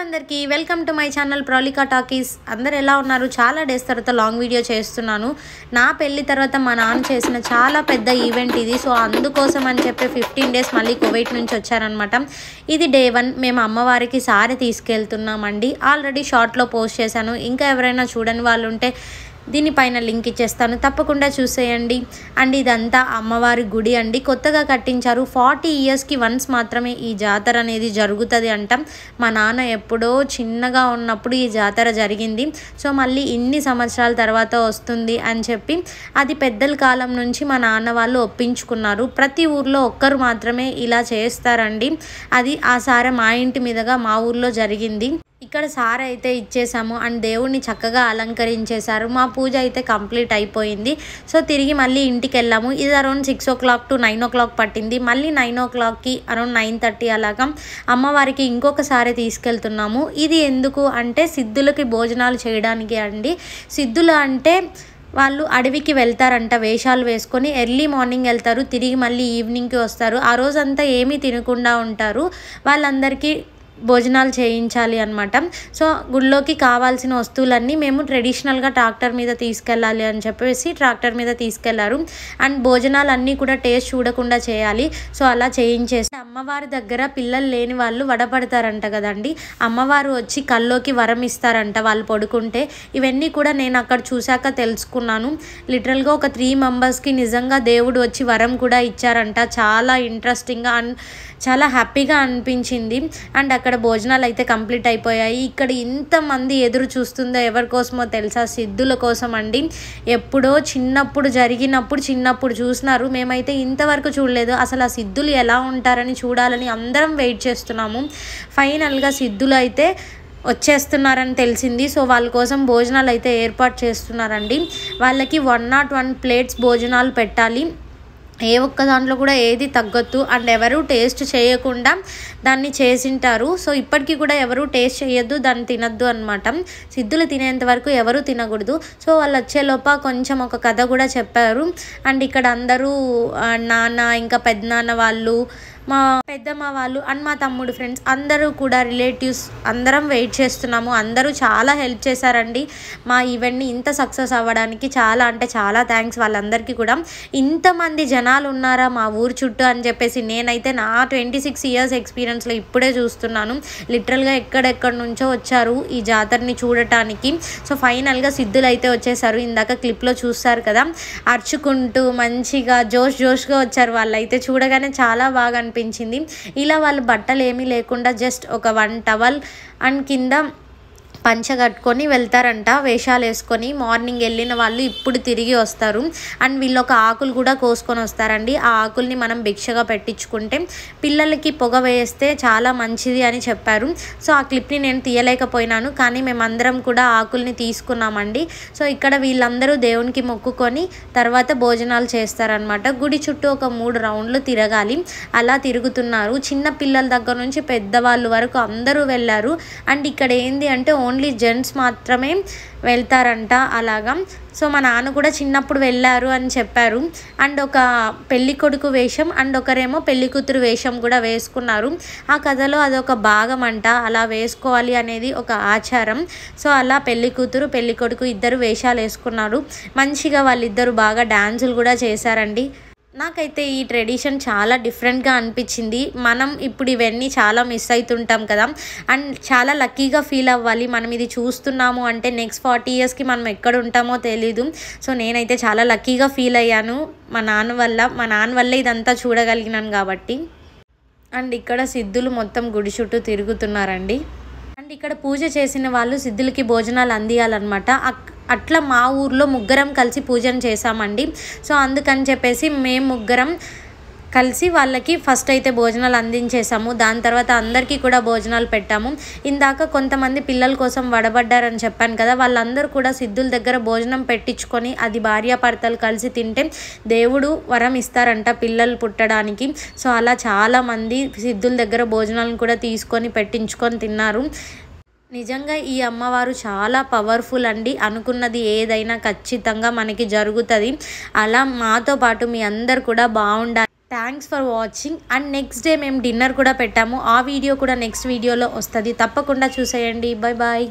అందరికీ welcome to my channel Praulika talkies. అందరు ఎలా ఉన్నారు? చాలా డేస్ తర్వాత లాంగ్ వీడియో చేస్తున్నాను. నా పెళ్లి తర్వాత మా నాన్న చేసిన చాలా పెద్ద ఈవెంట్ ఇది. సో అందుకోసం అని చెప్పి 15 డేస్ మళ్ళీ కువైట్ నుంచి వచ్చారనమాట. ఇది డే 1. మేము అమ్మవారికి సారీ తీసుకెళ్తున్నామండి. ఆల్రెడీ షార్ట్లో పోస్ట్ చేశాను. ఇంకా ఎవరైనా చూడని వాళ్ళు ఉంటే దీనిపైన లింక్ ఇచ్చేస్తాను, తప్పకుండా చూసేయండి. అండ్ ఇదంతా అమ్మవారి గుడి అండి, కొత్తగా కట్టించారు. 40 ఇయర్స్కి వన్స్ మాత్రమే ఈ జాతర అనేది జరుగుతుంది అంటాం. మా నాన్న ఎప్పుడో చిన్నగా ఉన్నప్పుడు ఈ జాతర జరిగింది. సో మళ్ళీ ఇన్ని సంవత్సరాల తర్వాత వస్తుంది అని చెప్పి అది పెద్దల కాలం నుంచి మా నాన్న వాళ్ళు ఒప్పించుకున్నారు. ప్రతి ఊర్లో ఒక్కరు మాత్రమే ఇలా చేస్తారండి. అది ఆ సారి మా ఇంటి మీదుగా మా ఊర్లో జరిగింది. ఇక్కడ సార అయితే ఇచ్చేసాము అండ్ దేవుణ్ణి చక్కగా అలంకరించేశారు. మా పూజ అయితే కంప్లీట్ అయిపోయింది. సో తిరిగి మళ్ళీ ఇంటికి వెళ్ళాము. ఇది అరౌండ్ 6 o'clock to 9 o'clock పట్టింది. మళ్ళీ 9 o'clockకి అరౌండ్ 9:30 అలాగా అమ్మవారికి ఇంకొకసారి తీసుకెళ్తున్నాము. ఇది ఎందుకు అంటే సిద్ధులకి భోజనాలు చేయడానికి అండి. సిద్ధులు అంటే వాళ్ళు అడవికి వెళ్తారంట, వేషాలు వేసుకొని ఎర్లీ మార్నింగ్ వెళ్తారు, తిరిగి మళ్ళీ ఈవినింగ్కి వస్తారు. ఆ రోజంతా ఏమీ తినకుండా ఉంటారు. వాళ్ళందరికీ భోజనాలు చేయించాలి అనమాట. సో గుళ్ళోకి కావాల్సిన వస్తువులన్నీ మేము ట్రెడిషనల్గా ట్రాక్టర్ మీద తీసుకెళ్ళాలి అని చెప్పేసి ట్రాక్టర్ మీద తీసుకెళ్లారు. అండ్ భోజనాలు అన్నీ కూడా టేస్ట్ చూడకుండా చేయాలి. సో అలా చేయించేసి అమ్మవారి దగ్గర పిల్లలు లేని వాళ్ళు వడపడతారంట కదండి. అమ్మవారు వచ్చి కల్లోకి వరం ఇస్తారంట వాళ్ళు పడుకుంటే. ఇవన్నీ కూడా నేను అక్కడ చూశాక తెలుసుకున్నాను. లిటరల్గా ఒక 3 మెంబర్స్కి నిజంగా దేవుడు వచ్చి వరం కూడా ఇచ్చారంట. చాలా ఇంట్రెస్టింగ్గా చాలా హ్యాపీగా అనిపించింది. అండ్ అక్కడ భోజనాలు అయితే కంప్లీట్ అయిపోయాయి. ఇక్కడ ఇంతమంది ఎదురు చూస్తుందో ఎవరి కోసమో తెలుసా? సిద్ధుల కోసం అండి. ఎప్పుడో చిన్నప్పుడు చూసినారు. మేమైతే ఇంతవరకు చూడలేదు. అసలు ఆ సిద్ధులు ఎలా ఉంటారని చూడాలని అందరం వెయిట్ చేస్తున్నాము. ఫైనల్గా సిద్ధులు అయితే వచ్చేస్తున్నారని తెలిసింది. సో వాళ్ళ కోసం భోజనాలు అయితే ఏర్పాటు చేస్తున్నారండి. వాళ్ళకి 101 ప్లేట్స్ భోజనాలు పెట్టాలి. ఏ ఒక్క దాంట్లో కూడా ఏది తగ్గొద్దు. అండ్ ఎవరు టేస్ట్ చేయకుండా దాన్ని చేసింటారు. సో ఇప్పటికీ కూడా ఎవరు టేస్ట్ చేయొద్దు, దాన్ని తినద్దు అనమాట. సిద్ధులు తినేంత వరకు ఎవరు తినకూడదు. సో వాళ్ళు వచ్చేలోప కొంచెం ఒక కథ కూడా చెప్పారు. అండ్ ఇక్కడ అందరూ నాన్న ఇంకా పెద్దనాన్న వాళ్ళు, మా పెద్దమ్మ వాళ్ళు అండ్ మా తమ్ముడు ఫ్రెండ్స్ అందరూ కూడా రిలేటివ్స్ అందరం వెయిట్ చేస్తున్నాము. అందరూ చాలా హెల్ప్ చేశారండి మా ఈవెంట్ని ఇంత సక్సెస్ అవ్వడానికి. చాలా అంటే చాలా థ్యాంక్స్ వాళ్ళందరికీ కూడా. ఇంతమంది జనాలు ఉన్నారా మా ఊరు చుట్టూ అని చెప్పేసి నేనైతే నా 26 ఇయర్స్ ఎక్స్పీరియన్స్లో ఇప్పుడే చూస్తున్నాను. లిటరల్గా ఎక్కడెక్కడి నుంచో వచ్చారు ఈ జాతరని చూడటానికి. సో ఫైనల్గా సిద్ధులు అయితే వచ్చేసారు. ఇందాక క్లిప్లో చూస్తారు కదా, అర్చుకుంటూ మంచిగా జోష్గా వచ్చారు. వాళ్ళైతే చూడగానే చాలా బాగా అనిపించింది. ఇలా వాళ్ళు బట్టలు ఏమీ లేకుండా జస్ట్ ఒక 1 టవల్ అండ్ కింద పంచ కట్టుకొని వెళ్తారంట, వేషాలు వేసుకొని. మార్నింగ్ వెళ్ళిన వాళ్ళు ఇప్పుడు తిరిగి వస్తారు. అండ్ వీళ్ళు ఒక ఆకులు కూడా కోసుకొని వస్తారండి. ఆ ఆకుల్ని మనం భిక్షగా పెట్టించుకుంటే పిల్లలకి పొగ వేస్తే చాలా మంచిది అని చెప్పారు. సో ఆ క్లిప్ని నేను తీయలేకపోయినాను, కానీ మేమందరం కూడా ఆకుల్ని తీసుకున్నామండి. సో ఇక్కడ వీళ్ళందరూ దేవునికి మొక్కుకొని తర్వాత భోజనాలు చేస్తారనమాట. గుడి చుట్టూ ఒక 3 రౌండ్లు తిరగాలి. అలా తిరుగుతున్నారు. చిన్న పిల్లల దగ్గర నుంచి పెద్దవాళ్ళు వరకు అందరూ వెళ్ళారు. అండ్ ఇక్కడ ఏంది అంటే ఓన్లీ జెంట్స్ మాత్రమే వెళ్తారంట అలాగా. సో మా నాన్న కూడా చిన్నప్పుడు వెళ్ళారు అని చెప్పారు. అండ్ ఒక పెళ్లి కొడుకు వేషం అండ్ ఒకరేమో పెళ్లి కూతురు వేషం కూడా వేసుకున్నారు. ఆ కథలో అదొక భాగం అంట, అలా వేసుకోవాలి అనేది ఒక ఆచారం. సో అలా పెళ్లి కూతురు పెళ్లి కొడుకు ఇద్దరు వేషాలు వేసుకున్నారు. మంచిగా వాళ్ళిద్దరు బాగా డాన్సులు కూడా చేశారండి. నాకైతే ఈ ట్రెడిషన్ చాలా డిఫరెంట్గా అనిపించింది. మనం ఇప్పుడు ఇవన్నీ చాలా మిస్ అవుతుంటాం కదా. అండ్ చాలా లక్కీగా ఫీల్ అవ్వాలి మనం ఇది చూస్తున్నాము అంటే. నెక్స్ట్ 40 ఇయర్స్కి మనం ఎక్కడ ఉంటామో తెలీదు. సో నేనైతే చాలా లక్కీగా ఫీల్ అయ్యాను మా నాన్న వల్ల ఇదంతా చూడగలిగినాను కాబట్టి. అండ్ ఇక్కడ సిద్ధులు మొత్తం గుడి చుట్టూ తిరుగుతున్నారండి. అండ్ ఇక్కడ పూజ చేసిన వాళ్ళు సిద్ధులకి భోజనాలు అందియాలన్నమాట. అట్లా మా ఊర్లో ముగ్గురం కలిసి పూజను చేశామండి. సో అందుకని చెప్పేసి మేము ముగ్గురం కలిసి వాళ్ళకి ఫస్ట్ అయితే భోజనాలు అందించేసాము. దాని తర్వాత అందరికీ కూడా భోజనాలు పెట్టాము. ఇందాక కొంతమంది పిల్లల కోసం వడబడ్డారని చెప్పాను కదా, వాళ్ళందరూ కూడా సిద్ధుల దగ్గర భోజనం పెట్టించుకొని అది భార్యాభర్తలు కలిసి తింటే దేవుడు వరం ఇస్తారంట పిల్లలు పుట్టడానికి. సో అలా చాలామంది సిద్ధుల దగ్గర భోజనాలను కూడా తీసుకొని పెట్టించుకొని తిన్నారు. నిజంగా ఈ అమ్మవారు చాలా పవర్ఫుల్ అండి. అనుకున్నది ఏదైనా ఖచ్చితంగా మనకి జరుగుతుంది. అలా మాతో పాటు మీ అందరు కూడా బాగుండాలి. Thanks for watching. And next day మేము డిన్నర్ కూడా పెట్టాము. ఆ వీడియో కూడా నెక్స్ట్ వీడియోలో వస్తుంది, తప్పకుండా చూసేయండి. Bye bye.